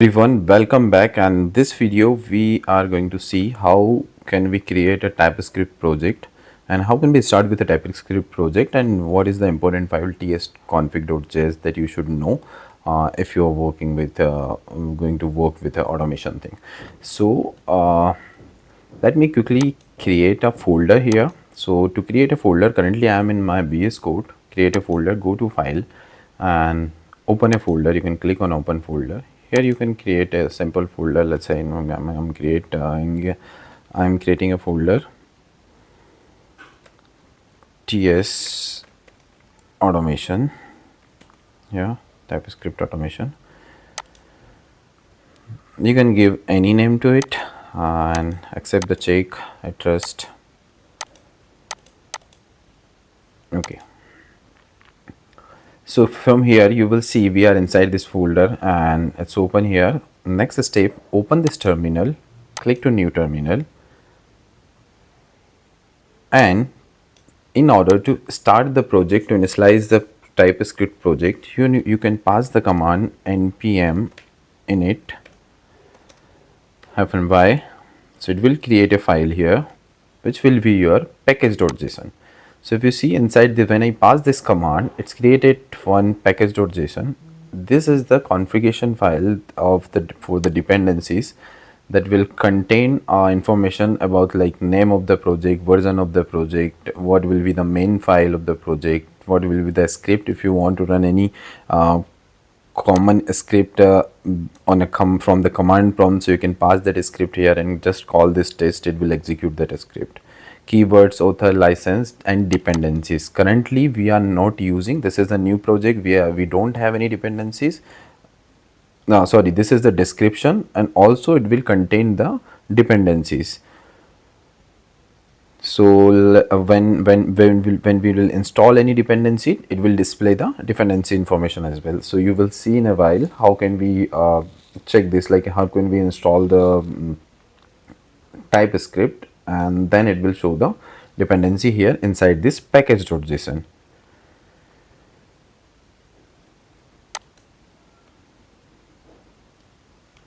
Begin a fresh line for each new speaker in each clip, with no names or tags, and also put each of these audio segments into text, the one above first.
Everyone, welcome back, and this video we are going to see how can we create a TypeScript project and how can we start with a TypeScript project and what is the important file tsconfig.js that you should know if you are working with going to work with the automation thing. So let me quickly create a folder here. So to create a folder, currently I am in my VS Code. Create a folder, go to file and open a folder. You can click on open folder. Here you can create a simple folder. Let's say I'm creating a folder TS automation. Yeah, TypeScript automation. You can give any name to it and accept the check. I trust. Okay. So from here you will see we are inside this folder and it's open here. Next step, open this terminal, click to new terminal, and in order to start the project, to initialize the TypeScript project, you can pass the command npm init -y. So it will create a file here which will be your package.json. So if you see inside the, when I pass this command, it's created one package.json. This is the configuration file of the for the dependencies that will contain information about like name of the project, version of the project, what will be the main file of the project, what will be the script if you want to run any common script on a from the command prompt. So you can pass that script here and just call this test, it will execute that script. Keywords, author, license, and dependencies. Currently we are not using, this is a new project, we don't have any dependencies. No, sorry, this is the description and also it will contain the dependencies. So when we will install any dependency, it will display the dependency information as well. So you will see in a while how can we check this, like how can we install the TypeScript, and then it will show the dependency here inside this package.json.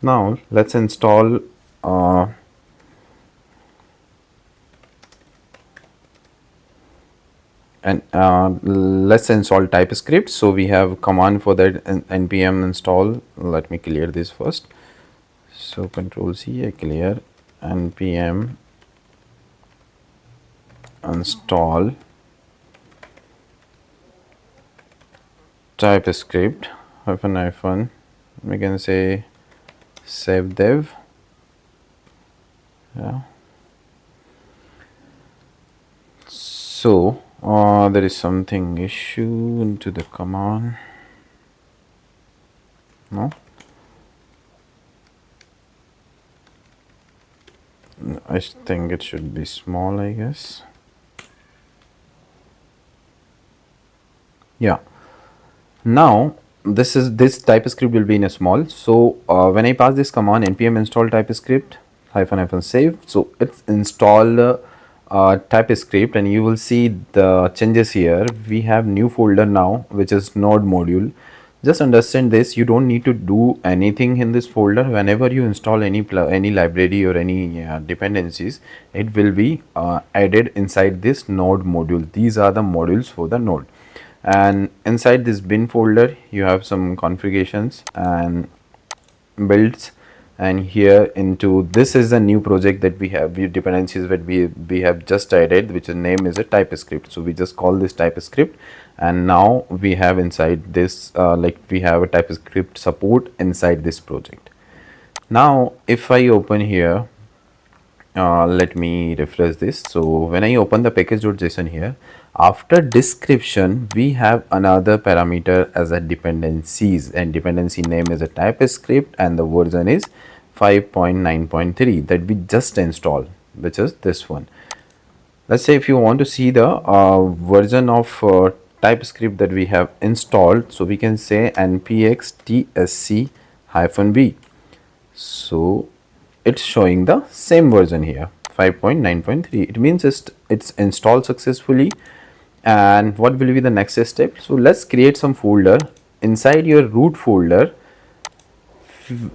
Now let's install and let's install TypeScript. So we have command for that, npm install. Let me clear this first. So control C, I clear npm install TypeScript hyphen we can say save dev. Yeah. So there is something issue into the command. No, I think it should be small, I guess. Yeah. Now this TypeScript will be in a small. So when I pass this command npm install TypeScript hyphen save, so it's install TypeScript, and you will see the changes here. We have new folder now which is node module. Just understand this, you don't need to do anything in this folder. Whenever you install any library or any dependencies, it will be added inside this node module. These are the modules for the node, and inside this bin folder you have some configurations and builds, and here into this is a new project that we have dependencies that we have just added, which is name is a TypeScript. So we just call this TypeScript, and now we have inside this like we have a TypeScript support inside this project. Now if I open here, let me refresh this. So when I open the package.json here, after description we have another parameter as a dependencies, and dependency name is a TypeScript and the version is 5.9.3 that we just installed, which is this one. Let's say if you want to see the version of TypeScript that we have installed, so we can say npx tsc-v. So it's showing the same version here, 5.9.3. it means it's installed successfully. And what will be the next step? So let's create some folder. Inside your root folder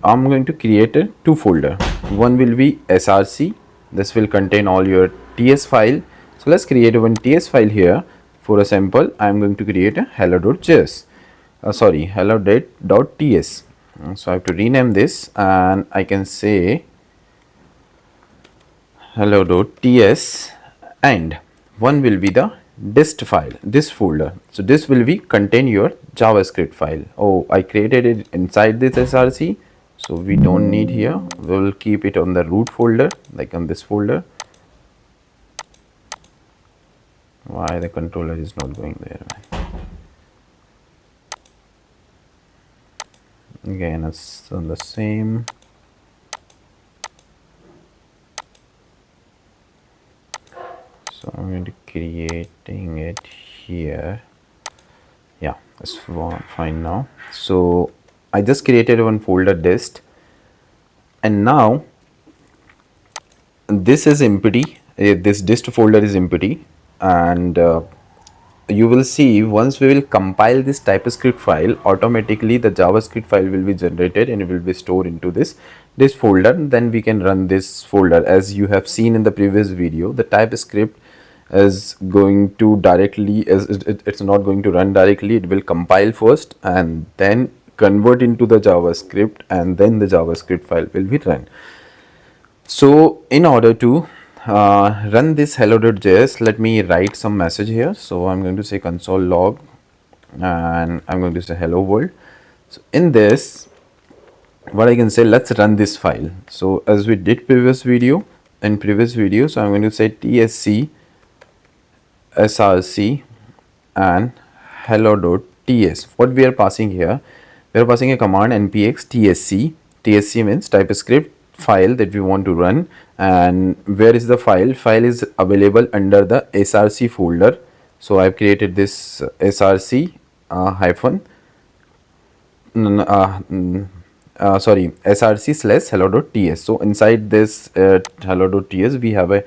I'm going to create a two folder. One will be src. This will contain all your ts file. So let's create one ts file here. For a sample, I'm going to create a hello.js. Sorry, hello.ts. So I have to rename this, and I can say hello.ts, and one will be the dist file, this folder. So this will be contain your javascript file. Oh, I created it inside this src, so we don't need here. We will keep it on the root folder, like on this folder. Why the controller is not going there? Again, it's on the same. So I'm going to creating it here. Yeah, it's fine now. So I just created one folder dist, and now this is empty. This dist folder is empty, and you will see once we will compile this TypeScript file, automatically the JavaScript file will be generated and it will be stored into this folder. Then we can run this folder. As you have seen in the previous video, the TypeScript is going to directly, it's not going to run directly. It will compile first and then convert into the JavaScript, and then the JavaScript file will be run. So in order to run this hello.js, let me write some message here. So I'm going to say console log, and I'm going to say hello world. So in this, what I can say, let's run this file. So as we did previous video, so I'm going to say tsc src and hello.ts. What we are passing here, we are passing a command npx tsc. tsc means TypeScript file that we want to run. And where is the file? File is available under the src folder. So I've created this src hyphen sorry, src / hello.ts. So inside this hello.ts, we have a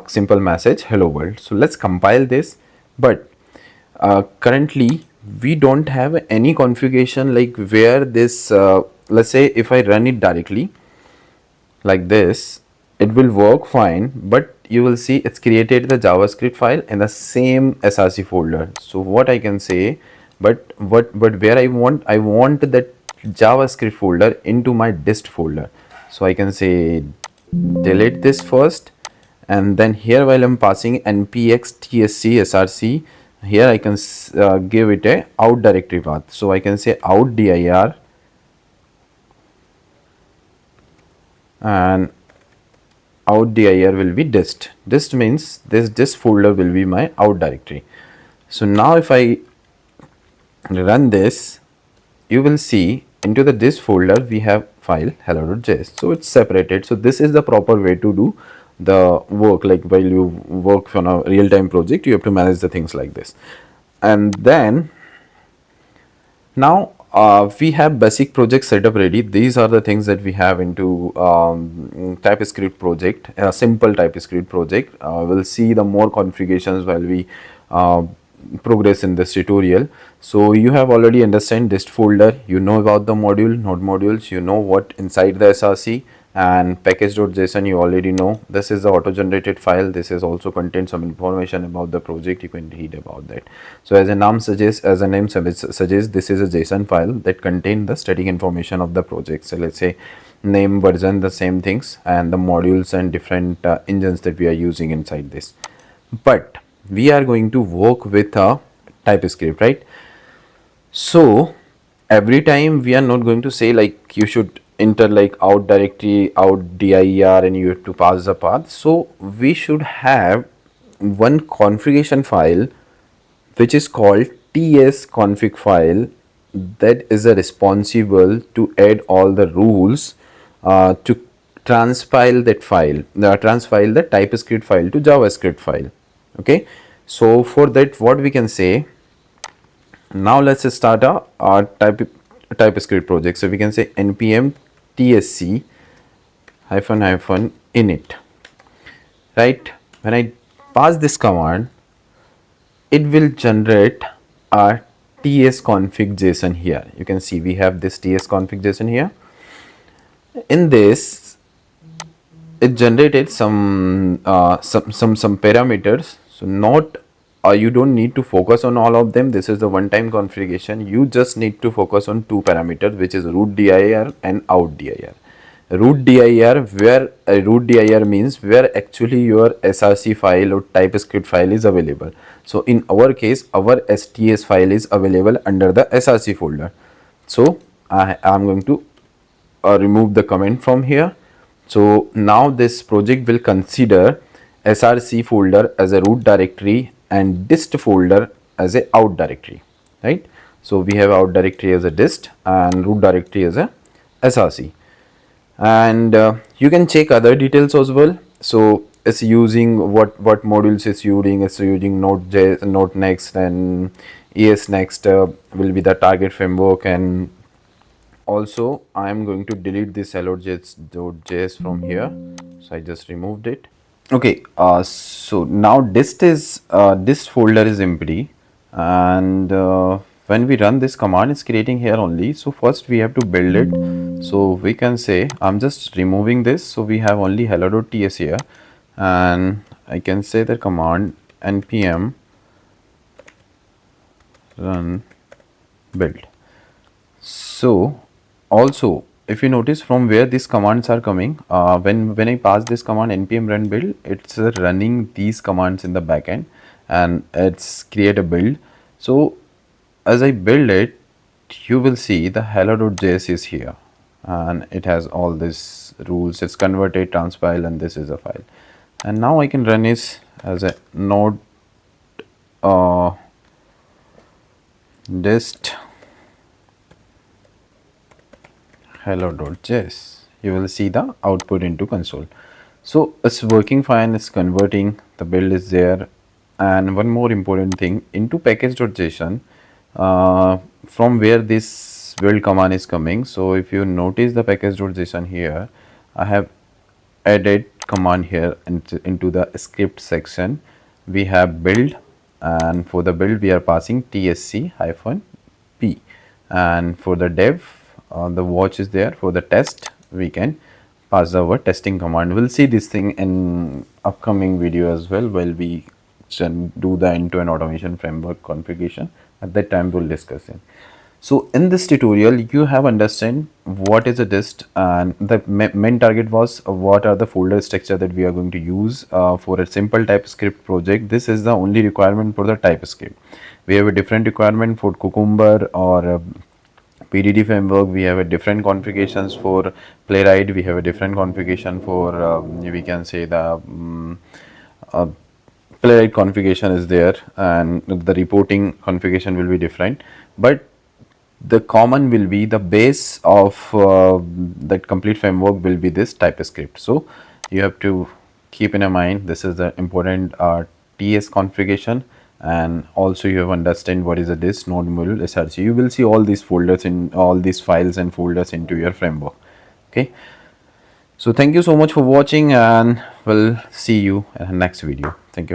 simple message hello world. So let's compile this. But currently we don't have any configuration, like where this let's say if I run it directly like this, it will work fine, but you will see it's created the JavaScript file in the same src folder. So what I can say, but where I want that JavaScript folder into my dist folder. So I can say delete this first, and then here while I'm passing npx tsc src, here I can give it a out directory path. So I can say out dir, and out dir will be dist. Dist means this dist folder will be my out directory. So now if I run this, you will see into the dist folder we have file hello.js. So it's separated. So this is the proper way to do the work. Like while you work on a real-time project, you have to manage the things like this. And then now we have basic project setup ready. These are the things that we have into TypeScript project, a simple TypeScript project. We'll see the more configurations while we progress in this tutorial. So you have already understand dist folder, you know about the module, node modules, you know what inside the src, and package.json you already know. This is the auto generated file. This is also contains some information about the project. You can read about that. So as a name suggests, this is a JSON file that contains the static information of the project. So let's say name, version, the same things, and the modules and different engines that we are using inside this. But we are going to work with a TypeScript, right? So every time we are not going to say like you should enter like out directory, out dir, and you have to pass the path. So we should have one configuration file which is called tsconfig file, that is responsible to add all the rules to transpile that file, transpile the TypeScript file to JavaScript file. Okay, so for that what we can say, now let's start our TypeScript project. So we can say npm tsc hyphen init, right? When I pass this command, it will generate a tsconfig.json here. You can see we have this tsconfig.json here. In this, it generated some parameters. So not you don't need to focus on all of them. This is the one time configuration. You just need to focus on two parameters, which is root dir and out dir. Root dir, where root dir means where actually your src file or typescript file is available. So in our case, our sts file is available under the src folder. So I am going to remove the comment from here. So now this project will consider src folder as a root directory and dist folder as a out directory, right? So we have out directory as a dist and root directory as a src. And you can check other details as well. So it's using what modules it's using node next, and es next will be the target framework. And also I am going to delete this hello.js from here, so I just removed it. Okay, so now dist folder is empty, and when we run this command, it's creating here only. So first we have to build it. So we can say I'm just removing this, so we have only hello.ts here, and I can say the command npm run build. So also, if you notice from where these commands are coming, when I pass this command npm run build, it's running these commands in the backend, and it's create a build. So as I build it, you will see the hello.js is here, and it has all these rules. It's converted, transpile, and this is a file. And now I can run this as a node uh, dist hello.js. You will see the output into console. So it's working fine, it's converting, the build is there. And one more important thing, into package.json, from where this build command is coming. So if you notice the package.json here, I have added command here into the script section. We have build, and for the build we are passing tsc hyphen p, and for the dev the watch is there. For the test we can pass our testing command. We'll see this thing in upcoming video as well, while we do the end-to-end automation framework configuration. At that time we'll discuss it. So in this tutorial you have understand what is a dist, and the main target was what are the folder structure that we are going to use for a simple TypeScript project. This is the only requirement for the TypeScript. We have a different requirement for Cucumber or PDD framework. We have a different configurations for Playwright. We have a different configuration for we can say the uh, Playwright configuration is there, and the reporting configuration will be different, but the common will be the base of that complete framework will be this TypeScript. So you have to keep in mind this is the important TS configuration, and also you have understand what is a this node module src. You will see all these folders in all these files and folders into your framework. Okay, so thank you so much for watching, and we'll see you in the next video. Thank you.